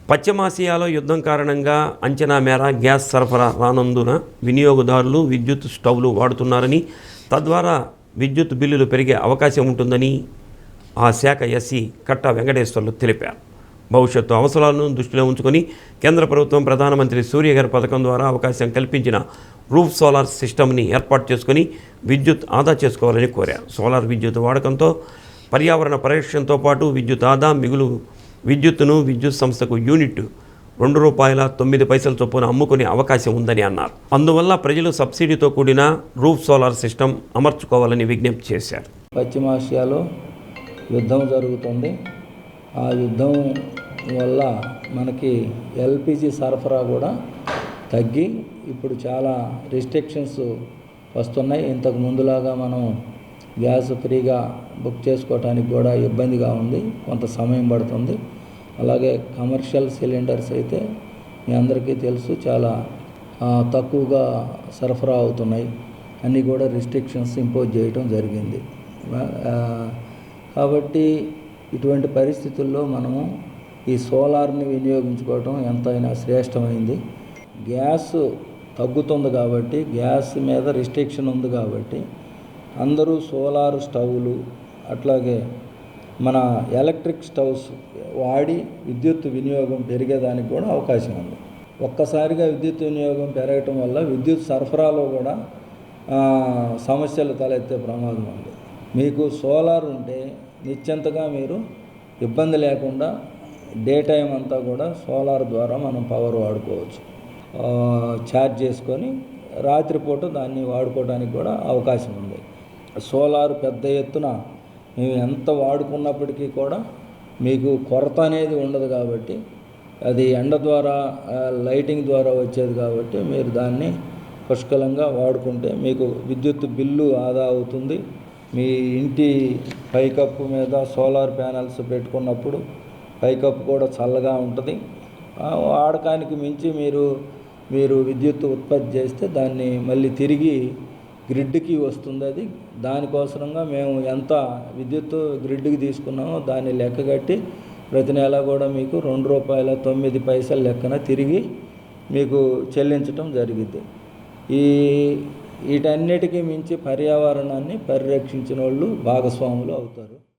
పశ్చిమాసియాలో యుద్ధం కారణంగా అంచనా మేర గ్యాస్ సరఫరా రానందున వినియోగదారులు విద్యుత్ స్టవ్లు వాడుతున్నారని, తద్వారా విద్యుత్ బిల్లులు పెరిగే అవకాశం ఉంటుందని ఆ శాఖ ఎస్సీ కట్టా వెంకటేశ్వర్లు తెలిపారు. భవిష్యత్తు అవసరాలను దృష్టిలో ఉంచుకొని కేంద్ర ప్రభుత్వం ప్రధానమంత్రి సూర్యఘర్ పథకం ద్వారా అవకాశం కల్పించిన రూఫ్ సోలార్ సిస్టమ్ని ఏర్పాటు చేసుకుని విద్యుత్ ఆదా చేసుకోవాలని కోరారు. సోలార్ విద్యుత్ వాడకంతో పర్యావరణ పరిరక్షణతో పాటు విద్యుత్ ఆదా మిగులు విద్యుత్తును విద్యుత్ సంస్థకు యూనిట్ ₹2.09 చొప్పున అమ్ముకునే అవకాశం ఉందని అన్నారు. అందువల్ల ప్రజలు సబ్సిడీతో కూడిన రూఫ్ సోలార్ సిస్టమ్ అమర్చుకోవాలని విజ్ఞప్తి చేశారు. పశ్చిమాసియాలో యుద్ధం జరుగుతుంది. ఆ యుద్ధం వల్ల మనకి ఎల్పిజి సరఫరా కూడా తగ్గి ఇప్పుడు చాలా రిస్ట్రిక్షన్స్ వస్తున్నాయి. ఇంతకు ముందులాగా మనం గ్యాస్ ఫ్రీగా బుక్ చేసుకోవడానికి కూడా ఇబ్బందిగా ఉంది, కొంత సమయం పడుతుంది. అలాగే కమర్షియల్ సిలిండర్స్ అయితే మీ అందరికీ తెలుసు చాలా తక్కువగా సరఫరా అవుతున్నాయి. అన్నీ కూడా రిస్ట్రిక్షన్స్ ఇంపోజ్ చేయడం జరిగింది. కాబట్టి ఇటువంటి పరిస్థితుల్లో మనము ఈ సోలార్ని వినియోగించుకోవటం ఎంతైనా శ్రేష్టమైంది. గ్యాస్ తగ్గుతుంది కాబట్టి, గ్యాస్ మీద రిస్ట్రిక్షన్ ఉంది కాబట్టి అందరూ సోలార్ స్టవ్లు అట్లాగే మన ఎలక్ట్రిక్ స్టవ్స్ వాడి విద్యుత్ వినియోగం పెరిగేదానికి కూడా అవకాశం ఉంది. ఒక్కసారిగా విద్యుత్ వినియోగం పెరగటం వల్ల విద్యుత్ సరఫరాలో కూడా సమస్యలు తలెత్తే ప్రమాదం ఉంది. మీకు సోలార్ ఉంటే నిశ్చింతగా మీరు ఇబ్బంది లేకుండా డే టైం అంతా కూడా సోలార్ ద్వారా మనం పవర్ వాడుకోవచ్చు. ఛార్జ్ చేసుకొని రాత్రిపూట దాన్ని వాడుకోవడానికి కూడా అవకాశం ఉంది. సోలార్ పెద్ద ఎత్తున మేము ఎంత వాడుకున్నప్పటికీ కూడా మీకు కొరత అనేది ఉండదు కాబట్టి, అది ఎండ ద్వారా లైటింగ్ ద్వారా వచ్చేది కాబట్టి మీరు దాన్ని పుష్కలంగా వాడుకుంటే మీకు విద్యుత్ బిల్లు ఆదా అవుతుంది. మీ ఇంటి పైకప్పు మీద సోలార్ ప్యానెల్స్ పెట్టుకున్నప్పుడు పైకప్పు కూడా చల్లగా ఉంటుంది. వాడకానికి మించి మీరు విద్యుత్ ఉత్పత్తి చేస్తే దాన్ని మళ్ళీ తిరిగి గ్రిడ్కి వస్తుంది. అది దానికోసరంగా మేము ఎంత విద్యుత్ గ్రిడ్కి తీసుకున్నామో దాన్ని లెక్కగట్టి ప్రతి నెల కూడా మీకు ₹2.09 లెక్కన తిరిగి మీకు చెల్లించటం జరిగింది. వీటన్నిటికీ మించి పర్యావరణాన్ని పరిరక్షించిన వాళ్ళు భాగస్వాములు అవుతారు.